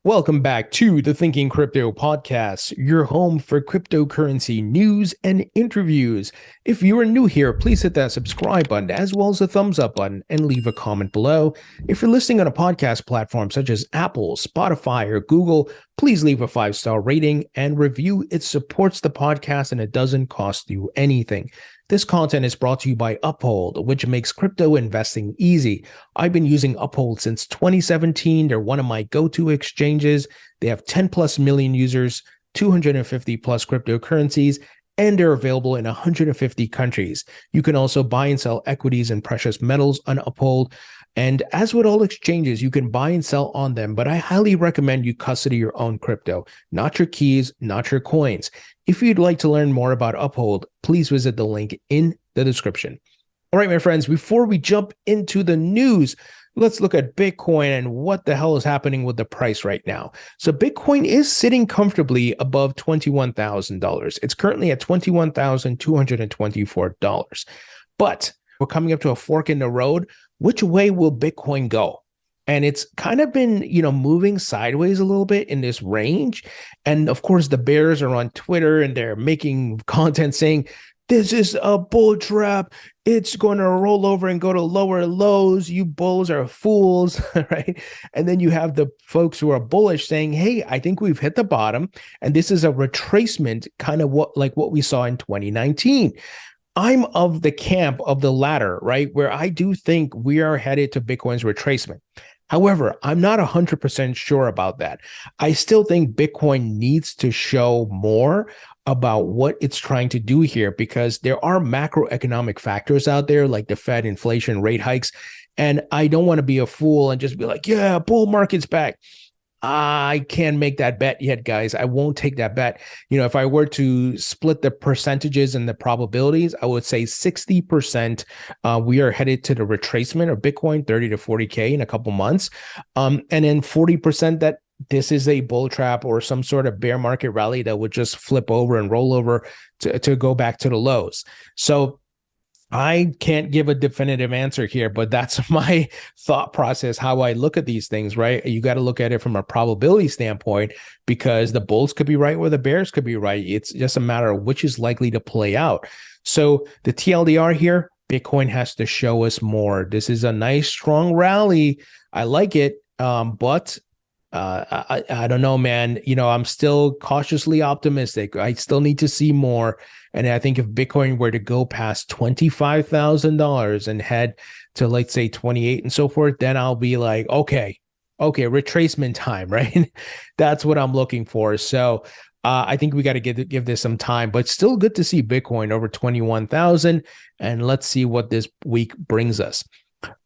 Welcome back to the Thinking Crypto podcast, your home for cryptocurrency news and interviews. If you are new here, please hit that subscribe button as well as the thumbs up button and leave a comment below. If you're listening on a podcast platform such as Apple, Spotify, or Google, please leave a 5-star rating and review. It supports the podcast and it doesn't cost you anything. This content is brought to you by Uphold, which makes crypto investing easy. I've been using Uphold since 2017. They're one of my go-to exchanges. They have 10 plus million users, 250 plus cryptocurrencies, and they're available in 150 countries. You can also buy and sell equities and precious metals on Uphold. And as with all exchanges, you can buy and sell on them, but I highly recommend you custody your own crypto, not your keys, not your coins. If you'd like to learn more about Uphold, please visit the link in the description. All right, my friends, before we jump into the news, let's look at Bitcoin and what the hell is happening with the price right now. So Bitcoin is sitting comfortably above $21,000. It's currently at $21,224. But we're coming up to a fork in the road. Which way will Bitcoin go? And it's kind of been, moving sideways a little bit in this range. And of course, the bears are on Twitter and they're making content saying, this is a bull trap. It's going to roll over and go to lower lows. You bulls are fools, right? And then you have the folks who are bullish saying, hey, I think we've hit the bottom. And this is a retracement, kind of what we saw in 2019. I'm of the camp of the latter, right? Where I do think we are headed to Bitcoin's retracement. However, I'm not 100% sure about that. I still think Bitcoin needs to show more about what it's trying to do here because there are macroeconomic factors out there like the Fed, inflation, rate hikes. And I don't want to be a fool and just be like, yeah, bull market's back. I can't make that bet yet, guys. I won't take that bet. If I were to split the percentages and the probabilities, I would say 60% we are headed to the retracement of Bitcoin, 30 to 40K in a couple months. And then 40% that this is a bull trap or some sort of bear market rally that would just flip over and roll over to go back to the lows. So I can't give a definitive answer here, but that's my thought process, how I look at these things, right? You got to look at it from a probability standpoint because the bulls could be right or the bears could be right. It's just a matter of which is likely to play out. So the TLDR here, Bitcoin has to show us more. This is a nice, strong rally. I like it, but I don't know, man. I'm still cautiously optimistic. I still need to see more. And I think if Bitcoin were to go past $25,000 and head to, let's say, 28 and so forth, then I'll be like, okay, retracement time, right? That's what I'm looking for. So I think we got to give this some time, but still good to see Bitcoin over 21,000. And let's see what this week brings us.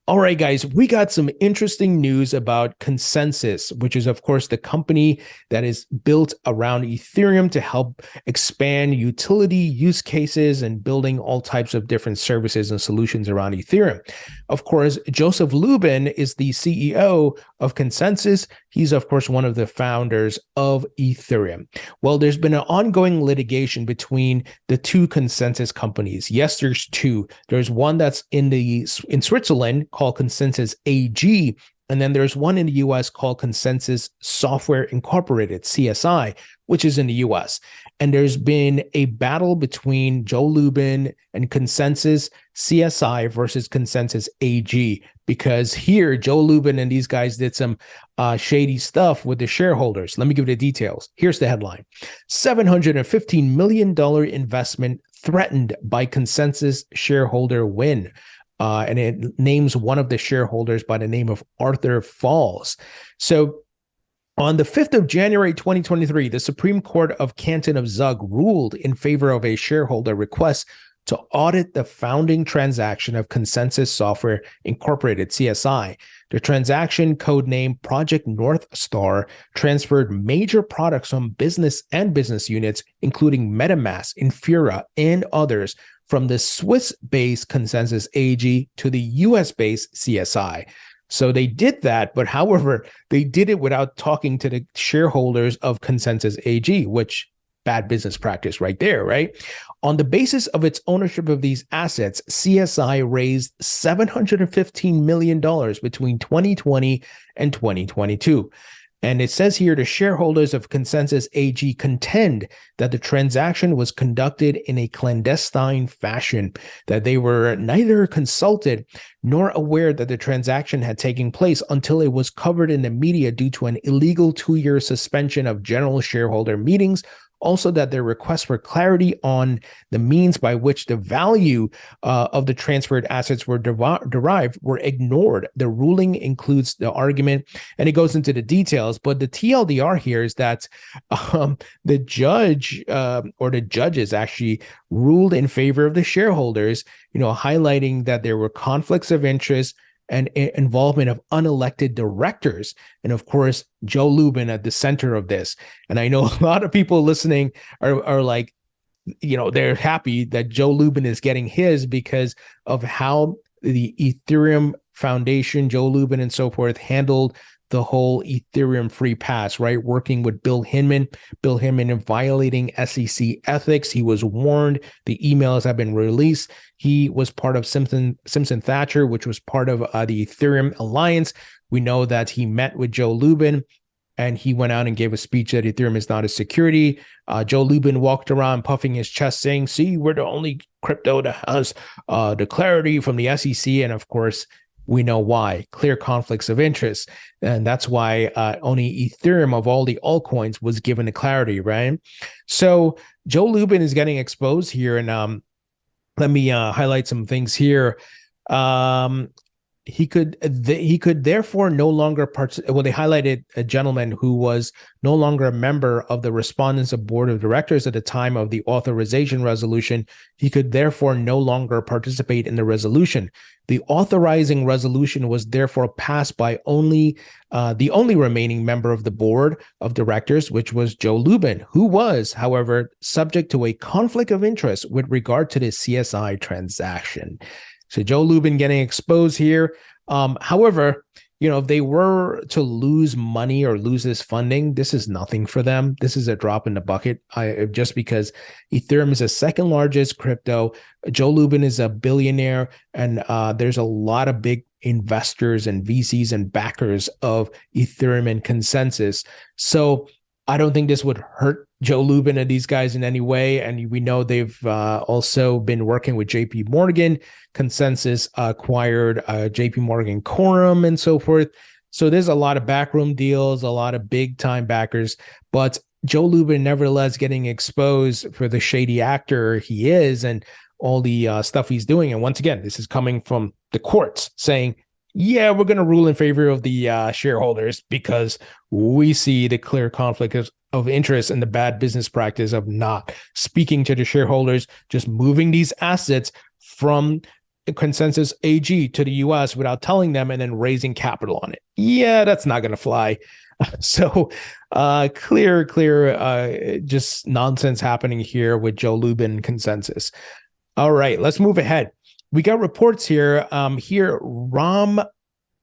All right, guys, we got some interesting news about ConsenSys, which is, of course, the company that is built around Ethereum to help expand utility use cases and building all types of different services and solutions around Ethereum. Of course, Joseph Lubin is the CEO of ConsenSys. He's, of course, one of the founders of Ethereum. Well, there's been an ongoing litigation between the two ConsenSys companies. Yes, there's two. There's one that's in Switzerland called ConsenSys AG, and then there's one in the US called ConsenSys Software Incorporated, CSI, which is in the US. And there's been a battle between Joe Lubin and ConsenSys CSI versus ConsenSys AG, because here Joe Lubin and these guys did some shady stuff with the shareholders. Let me give you the details. Here's the headline. $715 million investment threatened by ConsenSys shareholder win. And it names one of the shareholders by the name of Arthur Falls. So on the 5th of January, 2023, the Supreme Court of Canton of Zug ruled in favor of a shareholder request to audit the founding transaction of ConsenSys Software Incorporated, CSI. The transaction, codenamed Project North Star, transferred major products from business and business units, including MetaMask, Infura, and others, from the Swiss-based ConsenSys AG to the US-based CSI. So they did that, but however, they did it without talking to the shareholders of ConsenSys AG, which bad business practice right there, right? On the basis of its ownership of these assets, CSI raised $715 million between 2020 and 2022. And it says here, the shareholders of Consensus AG contend that the transaction was conducted in a clandestine fashion, that they were neither consulted nor aware that the transaction had taken place until it was covered in the media due to an illegal 2-year suspension of general shareholder meetings. Also, that their requests for clarity on the means by which the value of the transferred assets were derived were ignored. The ruling includes the argument, and it goes into the details, but the TLDR here is that the judge or the judges actually ruled in favor of the shareholders, highlighting that there were conflicts of interest and involvement of unelected directors. And of course, Joe Lubin at the center of this. And I know a lot of people listening are like, they're happy that Joe Lubin is getting his because of how the Ethereum Foundation, Joe Lubin and so forth, handled the whole Ethereum free pass, right? Working with Bill Hinman in violating SEC ethics. He was warned. The emails have been released. He was part of Simpson Thacher, which was part of the Ethereum Alliance. We know that he met with Joe Lubin and he went out and gave a speech that Ethereum is not a security. Joe Lubin walked around puffing his chest saying, see, we're the only crypto that has the clarity from the SEC. And of course, we know why. Clear conflicts of interest. And that's why only Ethereum of all the altcoins was given the clarity, right? So Joe Lubin is getting exposed here. And let me highlight some things here. He could therefore no longer they highlighted a gentleman who was no longer a member of the respondents of board of directors at the time of the authorization resolution. He could therefore no longer participate in the resolution. The authorizing resolution was therefore passed by the only remaining member of the board of directors, which was Joe Lubin, who was, however, subject to a conflict of interest with regard to the CSI transaction. So Joe Lubin getting exposed here. However, if they were to lose money or lose this funding, this is nothing for them. This is a drop in the bucket. Just because Ethereum is the second largest crypto, Joe Lubin is a billionaire, and there's a lot of big investors and VCs and backers of Ethereum and Consensus. So I don't think this would hurt Joe Lubin and these guys in any way. And we know they've also been working with JP Morgan. Consensus acquired JP Morgan Quorum and so forth. So there's a lot of backroom deals, a lot of big time backers. But Joe Lubin nevertheless getting exposed for the shady actor he is and all the stuff he's doing. And once again, this is coming from the courts saying, yeah, we're going to rule in favor of the shareholders because we see the clear conflict of interest and the bad business practice of not speaking to the shareholders, just moving these assets from Consensus AG to the US without telling them and then raising capital on it. Yeah, that's not going to fly. So clear, just nonsense happening here with Joe Lubin Consensus. All right, let's move ahead. We got reports here. Ram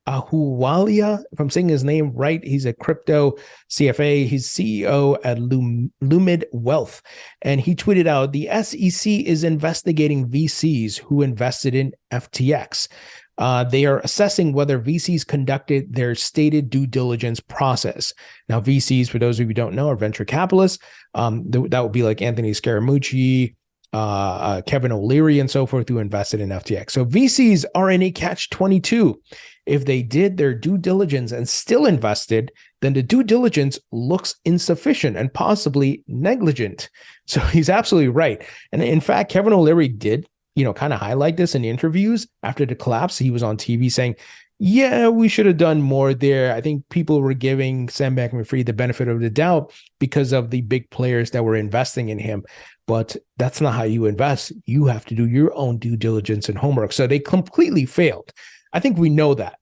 Ahluwalia, if I'm saying his name right, he's a crypto CFA. He's CEO at Lumid Wealth. And he tweeted out, the SEC is investigating VCs who invested in FTX. They are assessing whether VCs conducted their stated due diligence process. Now, VCs, for those of you who don't know, are venture capitalists. That would be like Anthony Scaramucci, Kevin O'Leary and so forth, who invested in FTX. So VCs are in a catch-22. If they did their due diligence and still invested, then the due diligence looks insufficient and possibly negligent. So he's absolutely right. And in fact, Kevin O'Leary did, kind of highlight this in the interviews after the collapse. He was on TV saying, yeah, we should have done more there. I think people were giving Sam Bankman-Fried the benefit of the doubt because of the big players that were investing in him. But that's not how you invest. You have to do your own due diligence and homework. So they completely failed. I think we know that.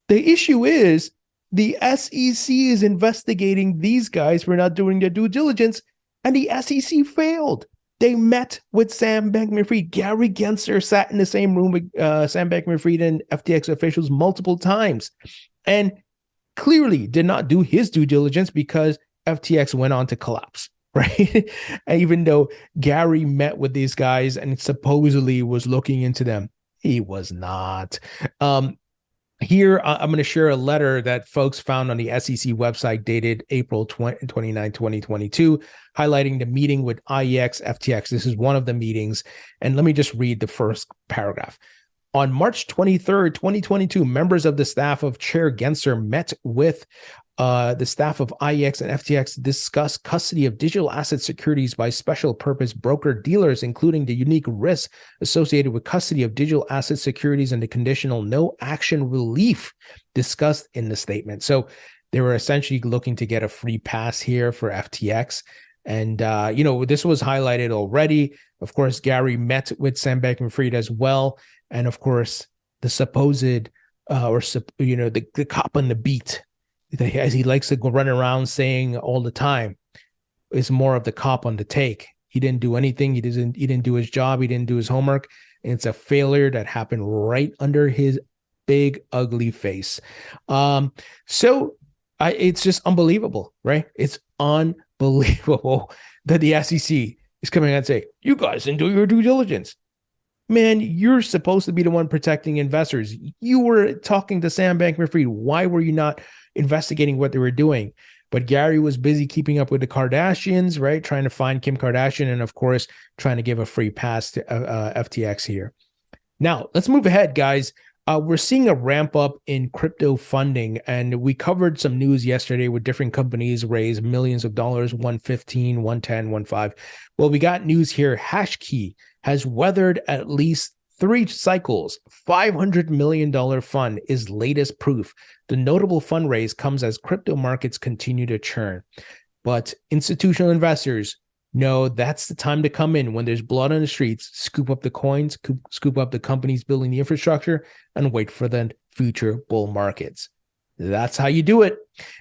The issue is the SEC is investigating these guys for not doing their due diligence, and the SEC failed. They met with Sam Bankman-Fried. Gary Gensler sat in the same room with Sam Bankman-Fried and FTX officials multiple times and clearly did not do his due diligence because FTX went on to collapse, right? Even though Gary met with these guys and supposedly was looking into them, he was not. Here, I'm going to share a letter that folks found on the SEC website dated April 29, 2022, highlighting the meeting with IEX FTX. This is one of the meetings. And let me just read the first paragraph. On March 23rd, 2022, members of the staff of Chair Gensler met with the staff of IEX and FTX to discuss custody of digital asset securities by special purpose broker dealers, including the unique risks associated with custody of digital asset securities and the conditional no action relief discussed in the statement. So they were essentially looking to get a free pass here for FTX. And, this was highlighted already. Of course, Gary met with Sam Bankman-Fried as well. And of course, the supposed, the cop on the beat, as he likes to go run around saying all the time, is more of the cop on the take. He didn't do anything. He didn't do his job. He didn't do his homework. And it's a failure that happened right under his big, ugly face. It's just unbelievable, right? It's unbelievable that the SEC is coming out and say, you guys didn't do your due diligence. Man, you're supposed to be the one protecting investors. You were talking to Sam Bankman-Fried. Why were you not investigating what they were doing? But Gary was busy keeping up with the Kardashians, right? Trying to find Kim Kardashian and, of course, trying to give a free pass to FTX here. Now, let's move ahead, guys. We're seeing a ramp up in crypto funding, and we covered some news yesterday with different companies raise millions of dollars, 115, 110, 15. Well, we got news here. HashKey has weathered at least 3 cycles. $500 million fund is latest proof. The notable fundraise comes as crypto markets continue to churn. But institutional investors know that's the time to come in when there's blood on the streets, scoop up the coins, scoop up the companies building the infrastructure, and wait for the future bull markets. That's how you do it.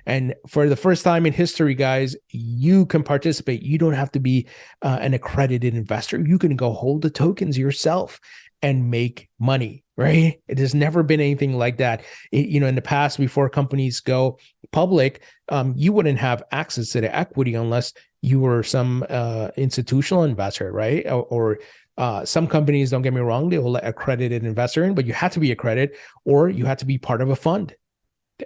And for the first time in history, guys, you can participate. You don't have to be an accredited investor. You can go hold the tokens yourself and make money, right? It has never been anything like that. In the past, before companies go public, you wouldn't have access to the equity unless you were some institutional investor, right? Or some companies, don't get me wrong, they will let accredited investor in, but you had to be accredited or you had to be part of a fund.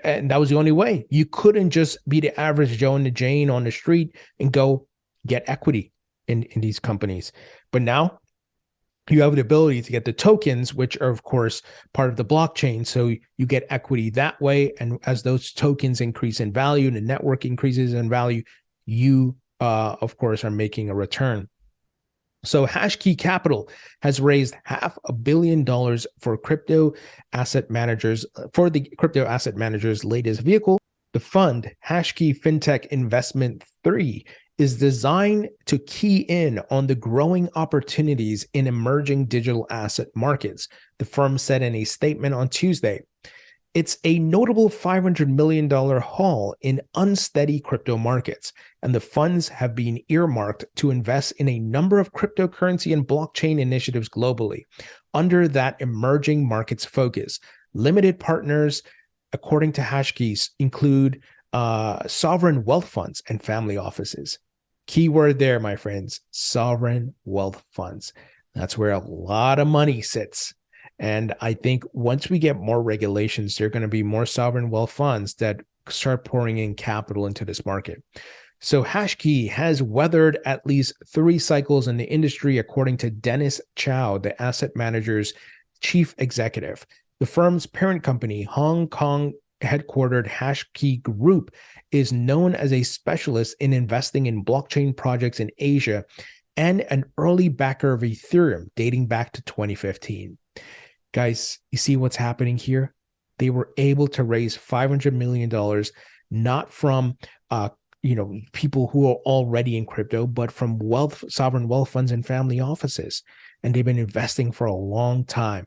And that was the only way. You couldn't just be the average Joe and the Jane on the street and go get equity in these companies. But now you have the ability to get the tokens, which are, of course, part of the blockchain. So you get equity that way. And as those tokens increase in value and the network increases in value, you, of course, are making a return. So HashKey Capital has raised $500 million for crypto asset managers for the crypto asset managers' latest vehicle. The fund, HashKey FinTech Investment 3, is designed to key in on the growing opportunities in emerging digital asset markets, the firm said in a statement on Tuesday. It's a notable $500 million haul in unsteady crypto markets, and the funds have been earmarked to invest in a number of cryptocurrency and blockchain initiatives globally under that emerging markets focus. Limited partners, according to HashKey, include sovereign wealth funds and family offices. Keyword there, my friends, sovereign wealth funds. That's where a lot of money sits. And I think once we get more regulations, there are going to be more sovereign wealth funds that start pouring in capital into this market. So HashKey has weathered at least 3 cycles in the industry, according to Dennis Chow, the asset manager's chief executive. The firm's parent company, Hong Kong headquartered HashKey Group, is known as a specialist in investing in blockchain projects in Asia and an early backer of Ethereum dating back to 2015. Guys, you see what's happening here? They were able to raise $500 million, not from people who are already in crypto, but from sovereign wealth funds and family offices. And they've been investing for a long time.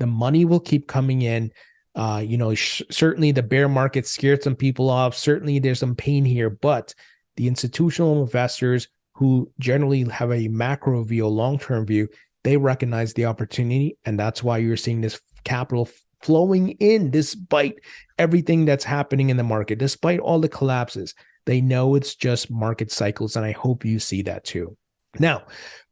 The money will keep coming in. Certainly the bear market scared some people off. Certainly there's some pain here, but the institutional investors who generally have a macro view, a long-term view, they recognize the opportunity, and that's why you're seeing this capital flowing in despite everything that's happening in the market, despite all the collapses. They know it's just market cycles, and I hope you see that too. Now,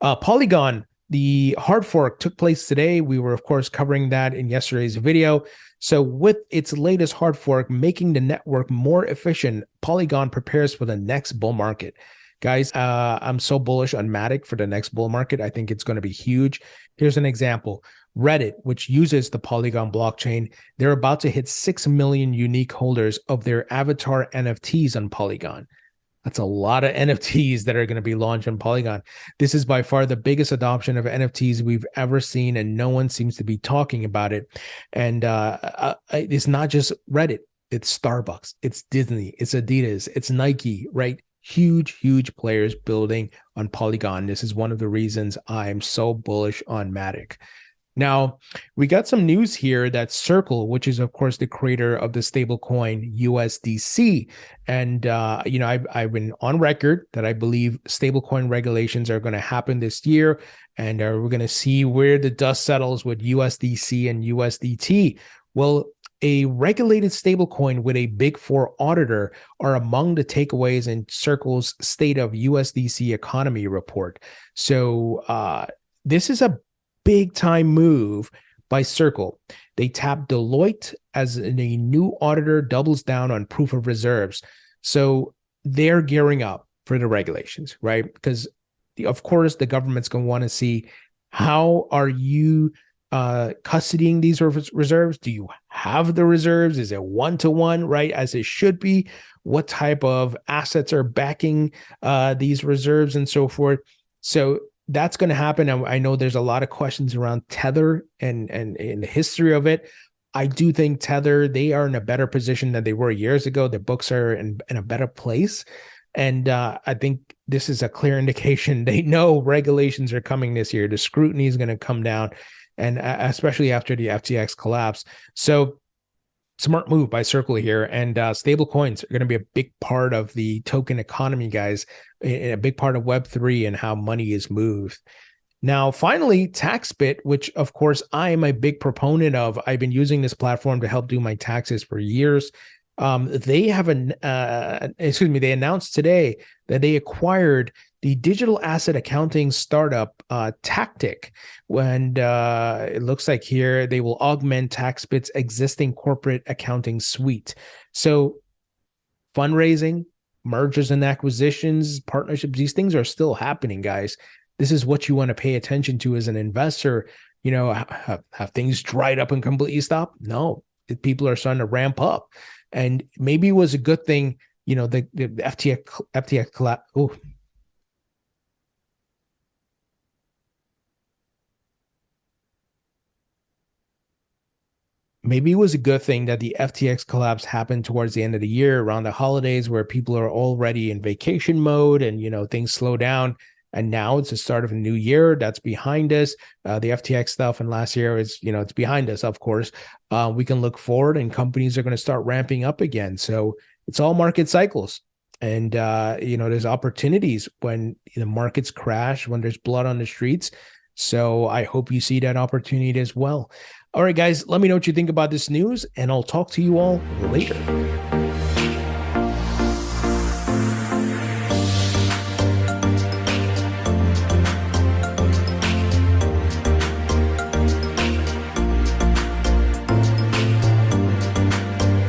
Polygon The hard fork took place today. We were, of course, covering that in yesterday's video. So with its latest hard fork making the network more efficient, Polygon prepares for the next bull market. Guys, I'm so bullish on Matic for the next bull market. I think it's going to be huge. Here's an example. Reddit, which uses the Polygon blockchain, they're about to hit 6 million unique holders of their avatar NFTs on Polygon. That's a lot of NFTs that are going to be launched on Polygon. This is by far the biggest adoption of NFTs we've ever seen, and no one seems to be talking about it. And it's not just Reddit. It's Starbucks. It's Disney. It's Adidas. It's Nike, right? Huge players building on Polygon. This is one of the reasons I'm so bullish on Matic. Now, we got some news here that Circle, which is, of course, the creator of the stablecoin USDC. And, I've been on record that I believe stablecoin regulations are going to happen this year. And we're going to see where the dust settles with USDC and USDT. Well, a regulated stablecoin with a Big Four auditor are among the takeaways in Circle's State of USDC Economy report. So this is a big time move by Circle. They tapped Deloitte as a new auditor doubles down on proof of reserves. So they're gearing up for the regulations, right? Because of course the government's going to want to see how are you custodying these reserves? Do you have the reserves? Is it one-to-one, right? As it should be? What type of assets are backing these reserves and so forth? So that's going to happen. I know there's a lot of questions around Tether and the history of it. I do think Tether, they are in a better position than they were years ago. Their books are in a better place. And I think this is a clear indication they know regulations are coming this year. The scrutiny is going to come down, and especially after the FTX collapse. So smart move by Circle here. And stable coins are going to be a big part of the token economy, guys, a big part of Web3 and how money is moved. Now, finally, TaxBit, which of course I am a big proponent of. I've been using this platform to help do my taxes for years. They announced today that they acquired the digital asset accounting startup Tactic. And it looks like here they will augment TaxBit's existing corporate accounting suite. So fundraising, mergers and acquisitions, partnerships, these things are still happening, guys. This is what you want to pay attention to as an investor. Have things dried up and completely stopped? No, people are starting to ramp up. And maybe it was a good thing, the FTX collapse. Oh, maybe it was a good thing that the FTX collapse happened towards the end of the year around the holidays where people are already in vacation mode and, things slow down. And now it's the start of a new year that's behind us. The FTX stuff and last year is, it's behind us, of course. We can look forward and companies are going to start ramping up again. So it's all market cycles. And, there's opportunities when the markets crash, when there's blood on the streets. So I hope you see that opportunity as well. All right, guys, let me know what you think about this news, and I'll talk to you all later.